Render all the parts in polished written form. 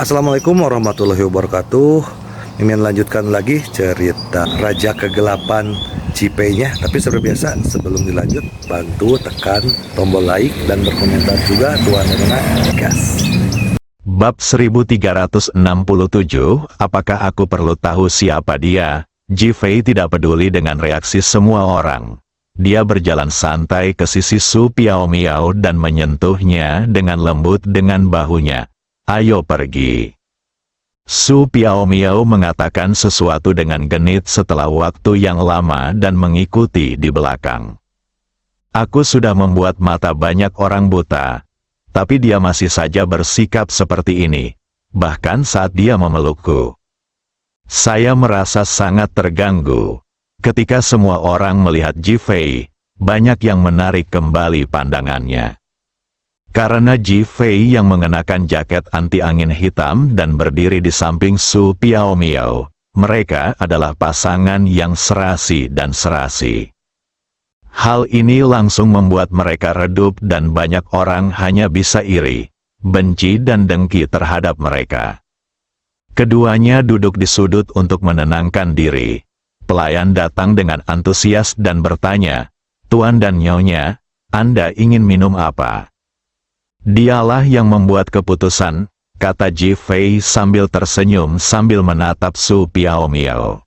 Assalamualaikum warahmatullahi wabarakatuh. Mimin lanjutkan lagi cerita Raja Kegelapan Cipenya. Tapi seperti biasa, sebelum dilanjut, bantu tekan tombol like dan berkomentar juga Tuan Rena gas. Bab 1367, apakah aku perlu tahu siapa dia? Ji-Fei tidak peduli dengan reaksi semua orang. Dia berjalan santai ke sisi Su Piao-Miao dan menyentuhnya dengan lembut dengan bahunya. Ayo pergi. Su Piao-Miao mengatakan sesuatu dengan genit setelah waktu yang lama dan mengikuti di belakang. Aku sudah membuat mata banyak orang buta. Tapi dia masih saja bersikap seperti ini, bahkan saat dia memelukku. Saya merasa sangat terganggu. Ketika semua orang melihat Ji-Fei, banyak yang menarik kembali pandangannya. Karena Ji-Fei yang mengenakan jaket anti-angin hitam dan berdiri di samping Su Piao-Miao, mereka adalah pasangan yang serasi dan serasi. Hal ini langsung membuat mereka redup dan banyak orang hanya bisa iri, benci dan dengki terhadap mereka. Keduanya duduk di sudut untuk menenangkan diri. Pelayan datang dengan antusias dan bertanya, "Tuan dan Nyonya, Anda ingin minum apa?" "Dialah yang membuat keputusan," kata Ji-Fei sambil tersenyum sambil menatap Su Piao-Miao.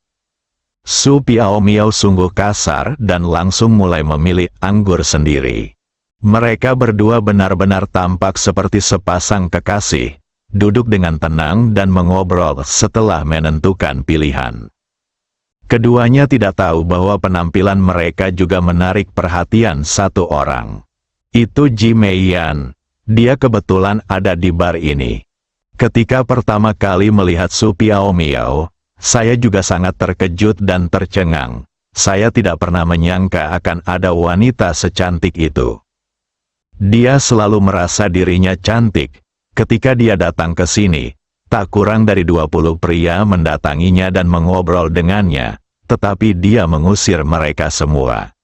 Su Piao-Miao sungguh kasar dan langsung mulai memilih anggur sendiri. Mereka berdua benar-benar tampak seperti sepasang kekasih, duduk dengan tenang dan mengobrol setelah menentukan pilihan. Keduanya tidak tahu bahwa penampilan mereka juga menarik perhatian satu orang. Itu Ji Meiyan. Dia kebetulan ada di bar ini. Ketika pertama kali melihat Su Piao-Miao, saya juga sangat terkejut dan tercengang. Saya tidak pernah menyangka akan ada wanita secantik itu. Dia selalu merasa dirinya cantik. Ketika dia datang ke sini, tak kurang dari 20 pria mendatanginya dan mengobrol dengannya, tetapi dia mengusir mereka semua.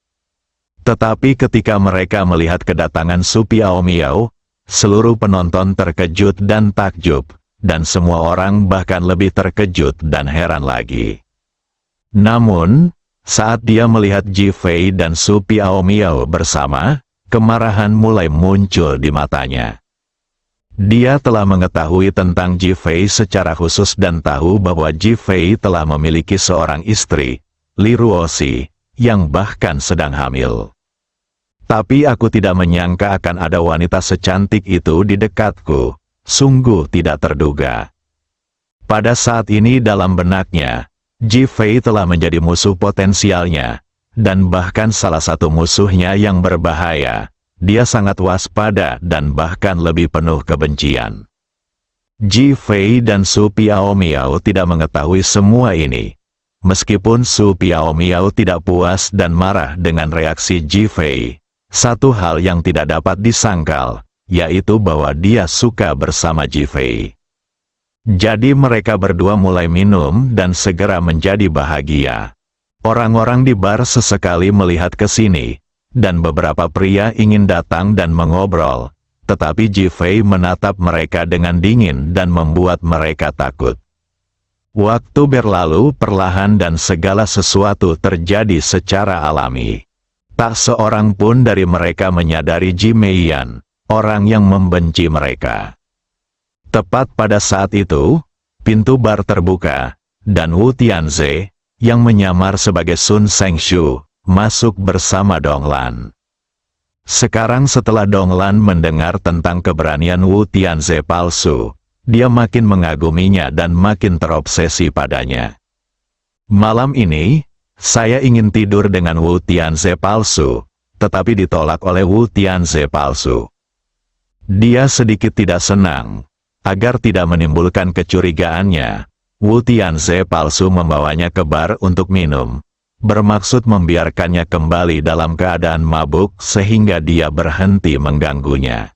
Tetapi ketika mereka melihat kedatangan Su Piao-Miao, seluruh penonton terkejut dan takjub, dan semua orang bahkan lebih terkejut dan heran lagi. Namun, saat dia melihat Ji-Fei dan Su Piao-Miao bersama, kemarahan mulai muncul di matanya. Dia telah mengetahui tentang Ji-Fei secara khusus dan tahu bahwa Ji-Fei telah memiliki seorang istri, Li Ruoxi, yang bahkan sedang hamil. Tapi aku tidak menyangka akan ada wanita secantik itu di dekatku. Sungguh tidak terduga. Pada saat ini dalam benaknya, Ji-Fei telah menjadi musuh potensialnya, dan bahkan salah satu musuhnya yang berbahaya. Dia sangat waspada dan bahkan lebih penuh kebencian. Ji-Fei dan Su Piao-Miao tidak mengetahui semua ini. Meskipun Su Piao-Miao tidak puas dan marah dengan reaksi Ji-Fei, satu hal yang tidak dapat disangkal, yaitu bahwa dia suka bersama Ji-Fei. Jadi mereka berdua mulai minum dan segera menjadi bahagia. Orang-orang di bar sesekali melihat ke sini, dan beberapa pria ingin datang dan mengobrol, tetapi Ji-Fei menatap mereka dengan dingin dan membuat mereka takut. Waktu berlalu perlahan dan segala sesuatu terjadi secara alami. Tak seorang pun dari mereka menyadari Ji Meiyan, orang yang membenci mereka. Tepat pada saat itu, pintu bar terbuka, dan Wu Tianze, yang menyamar sebagai Sun Sengshu, masuk bersama Donglan. Sekarang setelah Donglan mendengar tentang keberanian Wu Tianze palsu, dia makin mengaguminya dan makin terobsesi padanya. Malam ini, saya ingin tidur dengan Wu Tianze palsu, tetapi ditolak oleh Wu Tianze palsu. Dia sedikit tidak senang. Agar tidak menimbulkan kecurigaannya, Wu Tianze palsu membawanya ke bar untuk minum, bermaksud membiarkannya kembali dalam keadaan mabuk sehingga dia berhenti mengganggunya.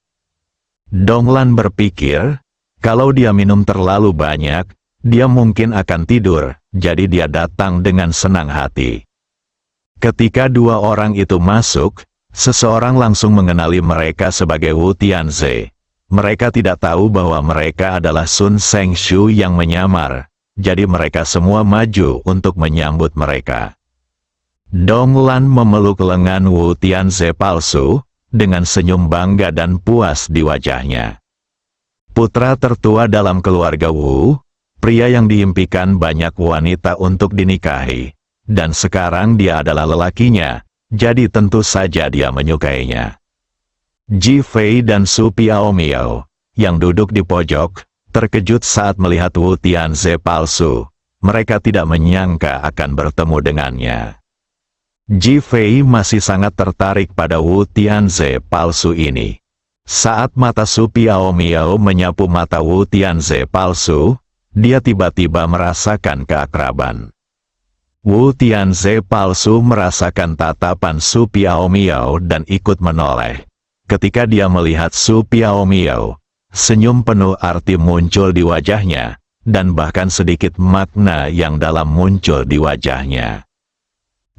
Donglan berpikir, kalau dia minum terlalu banyak, dia mungkin akan tidur, jadi dia datang dengan senang hati. Ketika dua orang itu masuk, seseorang langsung mengenali mereka sebagai Wu Tianze. Mereka tidak tahu bahwa mereka adalah Sun Sengshu yang menyamar, jadi mereka semua maju untuk menyambut mereka. Donglan memeluk lengan Wu Tianze palsu, dengan senyum bangga dan puas di wajahnya. Putra tertua dalam keluarga Wu, pria yang diimpikan banyak wanita untuk dinikahi, dan sekarang dia adalah lelakinya, jadi tentu saja dia menyukainya. Ji Fei dan Su Piaomiao, yang duduk di pojok, terkejut saat melihat Wu Tianze palsu. Mereka tidak menyangka akan bertemu dengannya. Ji Fei masih sangat tertarik pada Wu Tianze palsu ini. Saat mata Su Piaomiao menyapu mata Wu Tianze palsu, dia tiba-tiba merasakan keakraban. Wu Tianze palsu merasakan tatapan Su Piaomiao dan ikut menoleh. Ketika dia melihat Su Piaomiao, senyum penuh arti muncul di wajahnya, dan bahkan sedikit makna yang dalam muncul di wajahnya.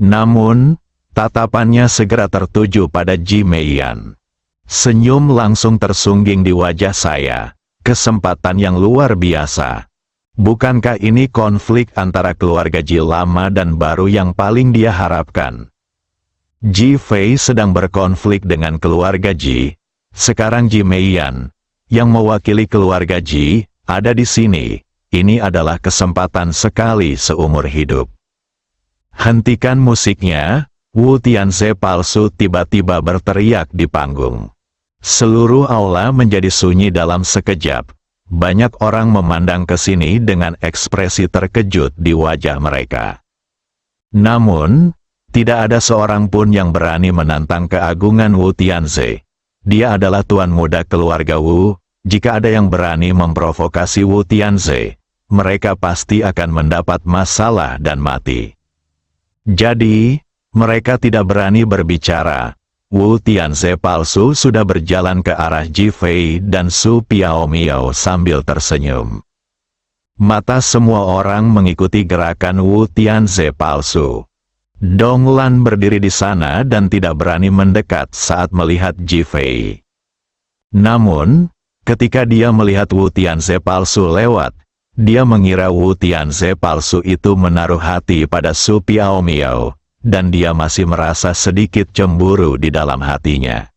Namun, tatapannya segera tertuju pada Ji Meiyan. Senyum langsung tersungging di wajah saya, kesempatan yang luar biasa. Bukankah ini konflik antara keluarga Ji lama dan baru yang paling dia harapkan? Ji Fei sedang berkonflik dengan keluarga Ji. Sekarang Ji Meiyan, yang mewakili keluarga Ji, ada di sini. Ini adalah kesempatan sekali seumur hidup. Hentikan musiknya, Wu Tianze palsu tiba-tiba berteriak di panggung. Seluruh aula menjadi sunyi dalam sekejap. Banyak orang memandang ke sini dengan ekspresi terkejut di wajah mereka. Namun, tidak ada seorang pun yang berani menantang keagungan Wu Tianze. Dia adalah tuan muda keluarga Wu. Jika ada yang berani memprovokasi Wu Tianze, mereka pasti akan mendapat masalah dan mati. Jadi, mereka tidak berani berbicara. Wu Tianze palsu sudah berjalan ke arah Ji Fei dan Su Piaomiao sambil tersenyum. Mata semua orang mengikuti gerakan Wu Tianze palsu. Donglan berdiri di sana dan tidak berani mendekat saat melihat Ji Fei. Namun, ketika dia melihat Wu Tianze palsu lewat, dia mengira Wu Tianze palsu itu menaruh hati pada Su Piaomiao, dan dia masih merasa sedikit cemburu di dalam hatinya.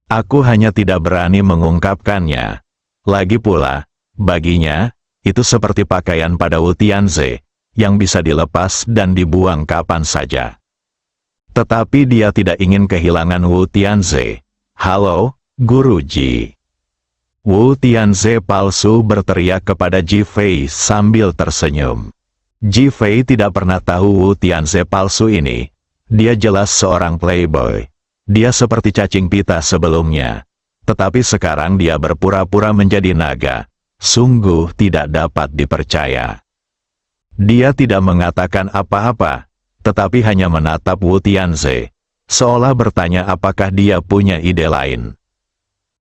Aku hanya tidak berani mengungkapkannya. Lagi pula, baginya, itu seperti pakaian pada Wu Tianze, yang bisa dilepas dan dibuang kapan saja. Tetapi dia tidak ingin kehilangan Wu Tianze. Halo, Guru Ji. Wu Tianze palsu berteriak kepada Ji Fei sambil tersenyum. Ji Fei tidak pernah tahu Wu Tianze palsu ini. Dia jelas seorang playboy. Dia seperti cacing pita sebelumnya. Tetapi sekarang dia berpura-pura menjadi naga. Sungguh tidak dapat dipercaya. Dia tidak mengatakan apa-apa, tetapi hanya menatap Wu Tianze, seolah bertanya apakah dia punya ide lain.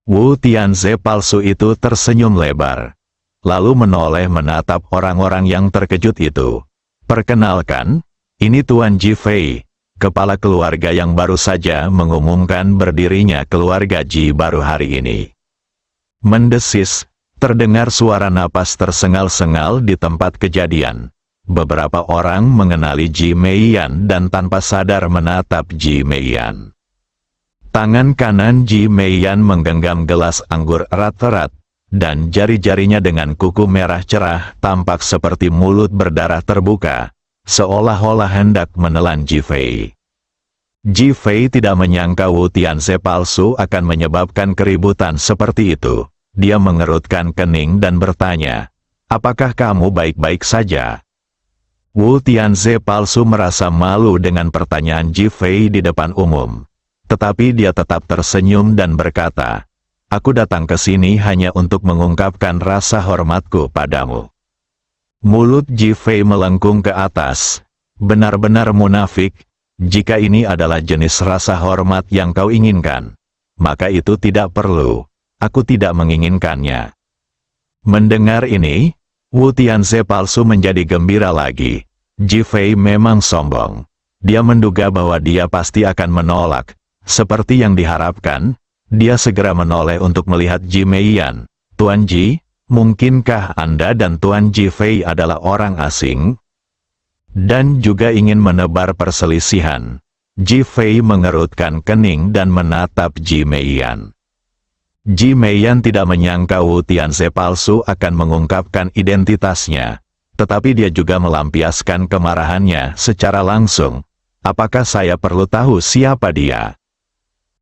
Wu Tianze palsu itu tersenyum lebar, lalu menoleh menatap orang-orang yang terkejut itu. Perkenalkan, ini Tuan Ji Fei, kepala keluarga yang baru saja mengumumkan berdirinya keluarga Ji baru hari ini. Mendesis, terdengar suara napas tersengal-sengal di tempat kejadian. Beberapa orang mengenali Ji Meiyan dan tanpa sadar menatap Ji Meiyan. Tangan kanan Ji Meiyan menggenggam gelas anggur erat-erat, dan jari-jarinya dengan kuku merah cerah tampak seperti mulut berdarah terbuka, seolah-olah hendak menelan Ji Fei. Ji Fei tidak menyangka Wu Tianze palsu akan menyebabkan keributan seperti itu. Dia mengerutkan kening dan bertanya, "Apakah kamu baik-baik saja?" Wu Tianze palsu merasa malu dengan pertanyaan Ji Fei di depan umum. Tetapi dia tetap tersenyum dan berkata, "Aku datang ke sini hanya untuk mengungkapkan rasa hormatku padamu." Mulut Ji Fei melengkung ke atas. Benar-benar munafik. Jika ini adalah jenis rasa hormat yang kau inginkan, maka itu tidak perlu. Aku tidak menginginkannya. Mendengar ini, Wu Tianze palsu menjadi gembira lagi. Ji Fei memang sombong. Dia menduga bahwa dia pasti akan menolak. Seperti yang diharapkan, Dia segera menoleh untuk melihat Ji Meiyan. Tuan Ji, mungkinkah Anda dan Tuan Ji Fei adalah orang asing? Dan juga ingin menebar perselisihan. Ji Fei mengerutkan kening dan menatap Ji Meiyan. Ji Meiyan tidak menyangka Wu Tianze palsu akan mengungkapkan identitasnya. Tetapi dia juga melampiaskan kemarahannya secara langsung. Apakah saya perlu tahu siapa dia?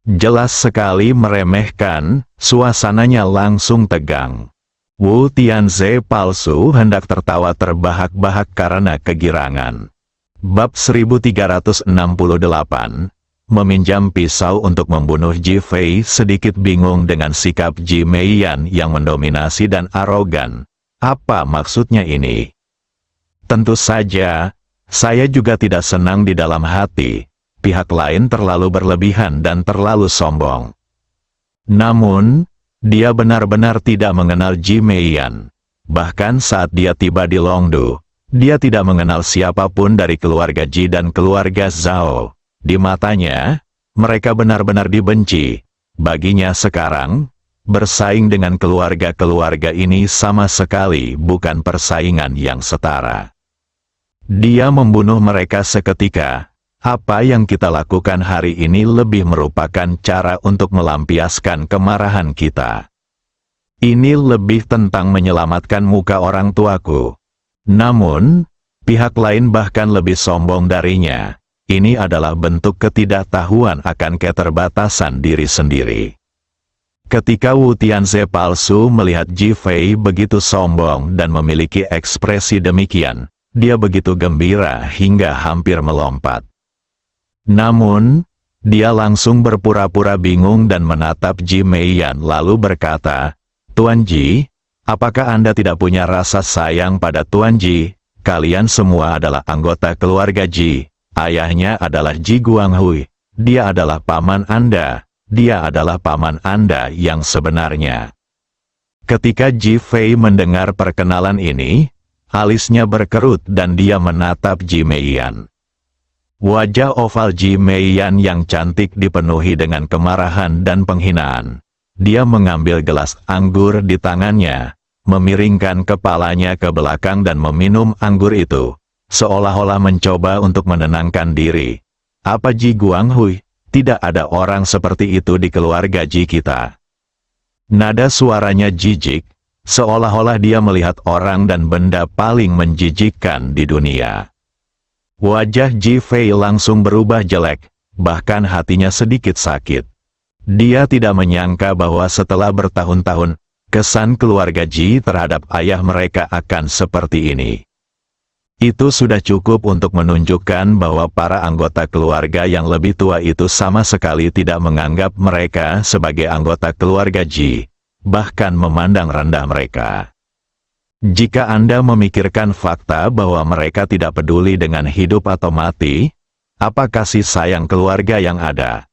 Jelas sekali meremehkan, suasananya langsung tegang. Wu Tianze palsu hendak tertawa terbahak-bahak karena kegirangan. Bab 1368, meminjam pisau untuk membunuh Ji Fei. Sedikit bingung dengan sikap Ji Meiyan yang mendominasi dan arogan. Apa maksudnya ini? Tentu saja, saya juga tidak senang di dalam hati. Pihak lain terlalu berlebihan dan terlalu sombong. Namun, dia benar-benar tidak mengenal Ji Meiyan. Bahkan saat dia tiba di Longdu, dia tidak mengenal siapapun dari keluarga Ji dan keluarga Zhao. Di matanya, mereka benar-benar dibenci. Baginya sekarang, bersaing dengan keluarga-keluarga ini sama sekali bukan persaingan yang setara. Dia membunuh mereka seketika. Apa yang kita lakukan hari ini lebih merupakan cara untuk melampiaskan kemarahan kita. Ini lebih tentang menyelamatkan muka orang tuaku. Namun, pihak lain bahkan lebih sombong darinya. Ini adalah bentuk ketidaktahuan akan keterbatasan diri sendiri. Ketika Wu Tianze palsu melihat Ji Fei begitu sombong dan memiliki ekspresi demikian, dia begitu gembira hingga hampir melompat. Namun, dia langsung berpura-pura bingung dan menatap Ji Meiyan lalu berkata, Tuan Ji, apakah Anda tidak punya rasa sayang pada Tuan Ji? Kalian semua adalah anggota keluarga Ji. Ayahnya adalah Ji Guanghui. Dia adalah paman Anda. Dia adalah paman Anda yang sebenarnya. Ketika Ji Fei mendengar perkenalan ini, alisnya berkerut dan dia menatap Ji Meiyan. Wajah oval Ji Meiyan yang cantik dipenuhi dengan kemarahan dan penghinaan. Dia mengambil gelas anggur di tangannya, memiringkan kepalanya ke belakang dan meminum anggur itu, seolah-olah mencoba untuk menenangkan diri. Apa Ji Guanghui? Tidak ada orang seperti itu di keluarga Ji kita. Nada suaranya jijik, seolah-olah dia melihat orang dan benda paling menjijikkan di dunia. Wajah Ji Fei langsung berubah jelek, bahkan hatinya sedikit sakit. Dia tidak menyangka bahwa setelah bertahun-tahun, kesan keluarga Ji terhadap ayah mereka akan seperti ini. Itu sudah cukup untuk menunjukkan bahwa para anggota keluarga yang lebih tua itu sama sekali tidak menganggap mereka sebagai anggota keluarga Ji, bahkan memandang rendah mereka. Jika Anda memikirkan fakta bahwa mereka tidak peduli dengan hidup atau mati, apa kasih sayang keluarga yang ada?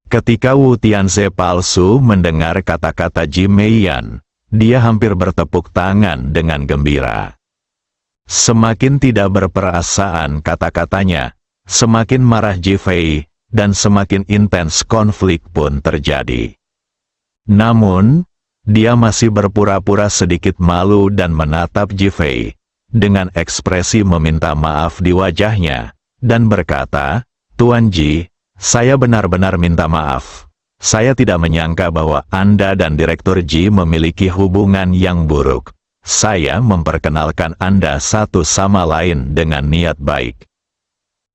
Ketika Wu Tianze palsu mendengar kata-kata Ji Meiyan, dia hampir bertepuk tangan dengan gembira. Semakin tidak berperasaan kata-katanya, semakin marah Ji Fei, dan semakin intens konflik pun terjadi. Namun, dia masih berpura-pura sedikit malu dan menatap Ji Fei, dengan ekspresi meminta maaf di wajahnya, dan berkata, Tuan Ji, saya benar-benar minta maaf. Saya tidak menyangka bahwa Anda dan Direktur Ji memiliki hubungan yang buruk. Saya memperkenalkan Anda satu sama lain dengan niat baik.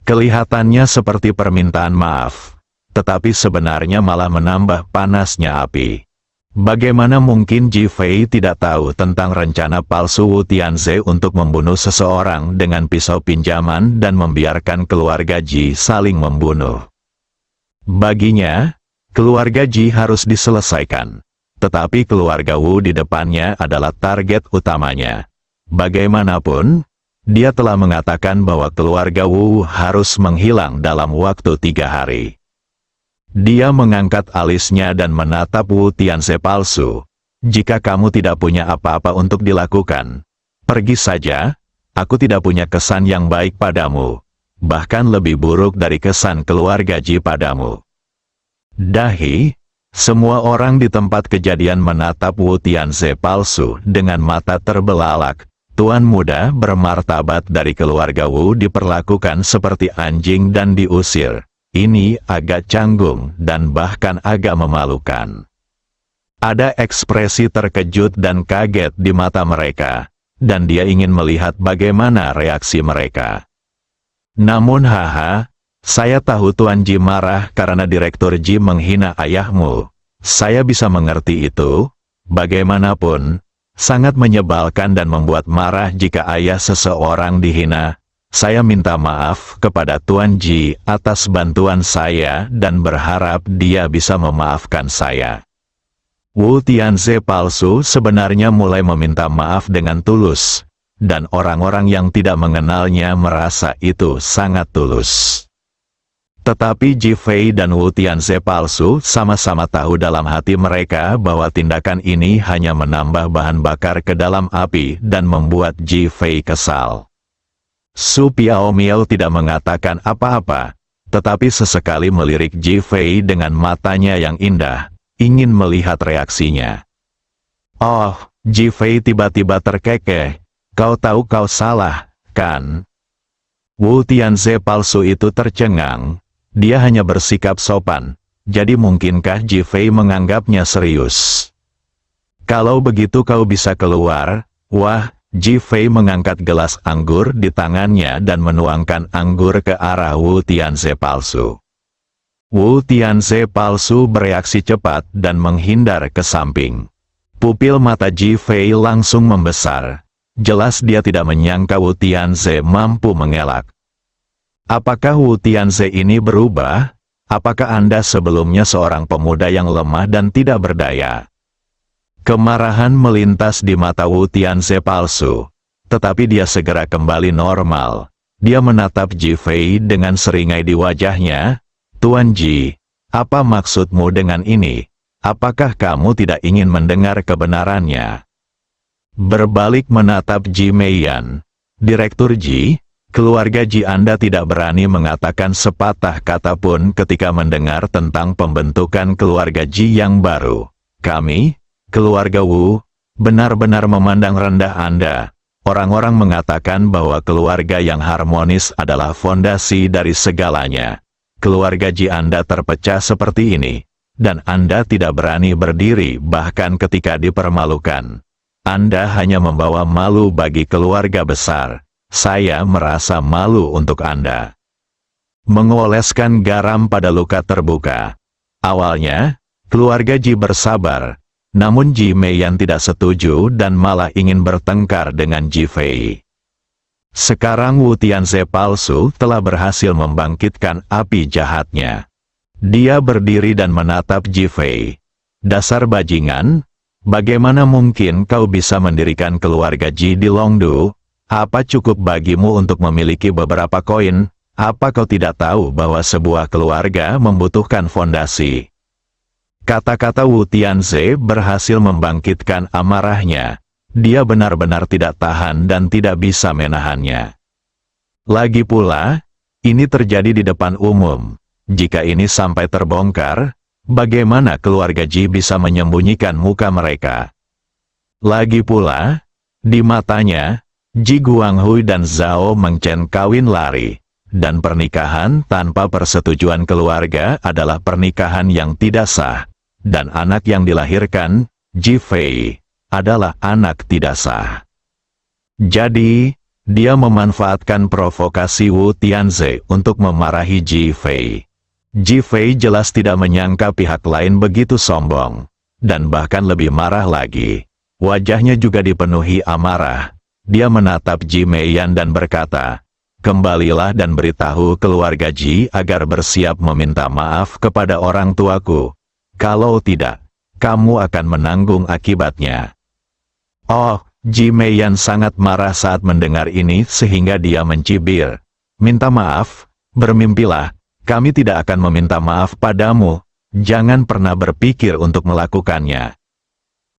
Kelihatannya seperti permintaan maaf, tetapi sebenarnya malah menambah panasnya api. Bagaimana mungkin Ji Fei tidak tahu tentang rencana palsu Wu Tianze untuk membunuh seseorang dengan pisau pinjaman dan membiarkan keluarga Ji saling membunuh? Baginya, keluarga Ji harus diselesaikan. Tetapi keluarga Wu di depannya adalah target utamanya. Bagaimanapun, dia telah mengatakan bahwa keluarga Wu harus menghilang dalam waktu 3 hari. Dia mengangkat alisnya dan menatap Wu Tianze palsu. Jika kamu tidak punya apa-apa untuk dilakukan, pergi saja. Aku tidak punya kesan yang baik padamu. Bahkan lebih buruk dari kesan keluarga Ji padamu. Dahi, Semua orang di tempat kejadian menatap Wu Tianze palsu dengan mata terbelalak. Tuan muda bermartabat dari keluarga Wu diperlakukan seperti anjing dan diusir. Ini agak canggung dan bahkan agak memalukan. Ada ekspresi terkejut dan kaget di mata mereka, dan dia ingin melihat bagaimana reaksi mereka. Namun saya tahu Tuan Ji marah karena Direktur Ji menghina ayahmu. Saya bisa mengerti itu. Bagaimanapun, sangat menyebalkan dan membuat marah jika ayah seseorang dihina. Saya minta maaf kepada Tuan Ji atas bantuan saya dan berharap dia bisa memaafkan saya. Wu Tianze palsu sebenarnya mulai meminta maaf dengan tulus, dan orang-orang yang tidak mengenalnya merasa itu sangat tulus. Tetapi Ji Fei dan Wu Tianze palsu sama-sama tahu dalam hati mereka bahwa tindakan ini hanya menambah bahan bakar ke dalam api dan membuat Ji Fei kesal. Su Piaomiao tidak mengatakan apa-apa, tetapi sesekali melirik Ji Fei dengan matanya yang indah, ingin melihat reaksinya. Oh, Ji Fei tiba-tiba terkekeh. Kau tahu kau salah, kan? Wu Tianze palsu itu tercengang. Dia hanya bersikap sopan. Jadi mungkinkah Ji Fei menganggapnya serius? Kalau begitu kau bisa keluar. Wah, Ji Fei mengangkat gelas anggur di tangannya dan menuangkan anggur ke arah Wu Tianze palsu. Wu Tianze palsu bereaksi cepat dan menghindar ke samping. Pupil mata Ji Fei langsung membesar. Jelas dia tidak menyangka Wu Tianze mampu mengelak. Apakah Wu Tianze ini berubah? Apakah Anda sebelumnya seorang pemuda yang lemah dan tidak berdaya? Kemarahan melintas di mata Wu Tianze palsu. Tetapi dia segera kembali normal. Dia menatap Ji Fei dengan seringai di wajahnya. Tuan Ji, apa maksudmu dengan ini? Apakah kamu tidak ingin mendengar kebenarannya? Berbalik menatap Ji Meiyan. Direktur Ji, keluarga Ji Anda tidak berani mengatakan sepatah kata pun ketika mendengar tentang pembentukan keluarga Ji yang baru. Kami, keluarga Wu, benar-benar memandang rendah Anda. Orang-orang mengatakan bahwa keluarga yang harmonis adalah fondasi dari segalanya. Keluarga Ji Anda terpecah seperti ini, dan Anda tidak berani berdiri bahkan ketika dipermalukan. Anda hanya membawa malu bagi keluarga besar. Saya merasa malu untuk Anda. Mengoleskan garam pada luka terbuka. Awalnya, keluarga Ji bersabar, namun Ji Meiyan tidak setuju dan malah ingin bertengkar dengan Ji Fei. Sekarang Wu Tianze palsu telah berhasil membangkitkan api jahatnya. Dia berdiri dan menatap Ji Fei. Dasar bajingan, bagaimana mungkin kau bisa mendirikan keluarga Ji di Longdu? Apa cukup bagimu untuk memiliki beberapa koin? Apa kau tidak tahu bahwa sebuah keluarga membutuhkan fondasi? Kata-kata Wu Tianze berhasil membangkitkan amarahnya. Dia benar-benar tidak tahan dan tidak bisa menahannya. Lagi pula, ini terjadi di depan umum. Jika ini sampai terbongkar, bagaimana keluarga Ji bisa menyembunyikan muka mereka? Lagi pula, di matanya, Ji Guanghui dan Zhao Mengchen kawin lari, dan pernikahan tanpa persetujuan keluarga adalah pernikahan yang tidak sah, dan anak yang dilahirkan, Ji Fei, adalah anak tidak sah. Jadi, dia memanfaatkan provokasi Wu Tianze untuk memarahi Ji Fei. Ji Fei jelas tidak menyangka pihak lain begitu sombong, dan bahkan lebih marah lagi. Wajahnya juga dipenuhi amarah. Dia menatap Ji Meiyan dan berkata, "Kembalilah dan beritahu keluarga Ji agar bersiap meminta maaf kepada orang tuaku. Kalau tidak, kamu akan menanggung akibatnya." Oh, Ji Meiyan sangat marah saat mendengar ini sehingga dia mencibir. "Minta maaf? Bermimpilah, kami tidak akan meminta maaf padamu. Jangan pernah berpikir untuk melakukannya."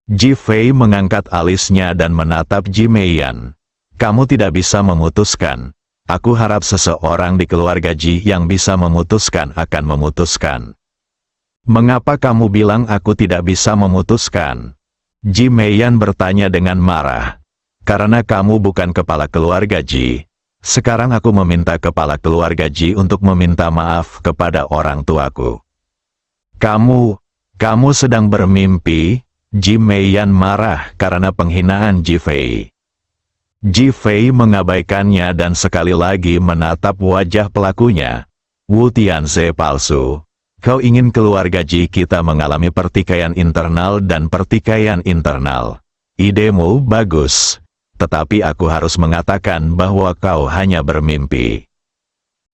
Ji Fei mengangkat alisnya dan menatap Ji Meiyan. "Kamu tidak bisa memutuskan. Aku harap seseorang di keluarga Ji yang bisa memutuskan akan memutuskan." Mengapa kamu bilang aku tidak bisa memutuskan? Ji Meiyan bertanya dengan marah. Karena kamu bukan kepala keluarga Ji. Sekarang aku meminta kepala keluarga Ji untuk meminta maaf kepada orang tuaku. Kamu sedang bermimpi? Ji Meiyan marah karena penghinaan Ji Fei. Ji Fei mengabaikannya dan sekali lagi menatap wajah pelakunya. Wu Tianze palsu. Kau ingin keluarga Ji kita mengalami pertikaian internal dan pertikaian internal. Idemu bagus. Tetapi aku harus mengatakan bahwa kau hanya bermimpi.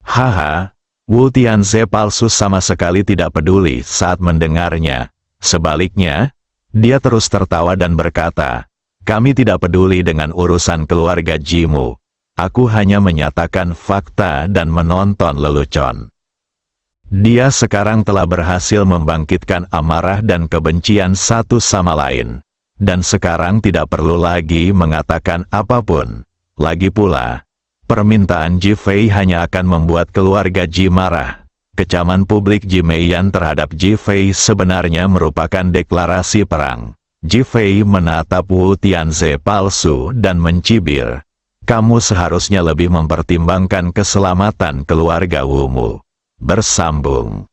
Haha, Wu Tianze palsu sama sekali tidak peduli saat mendengarnya. Sebaliknya, dia terus tertawa dan berkata, kami tidak peduli dengan urusan keluarga Jimu. Aku hanya menyatakan fakta dan menonton lelucon. Dia sekarang telah berhasil membangkitkan amarah dan kebencian satu sama lain. Dan sekarang tidak perlu lagi mengatakan apapun. Lagi pula, permintaan Ji Fei hanya akan membuat keluarga Ji marah. Kecaman publik Ji Meiyan terhadap Ji Fei sebenarnya merupakan deklarasi perang. Ji Fei menatap Wu Tianze palsu dan mencibir. Kamu seharusnya lebih mempertimbangkan keselamatan keluarga Wumu. Bersambung.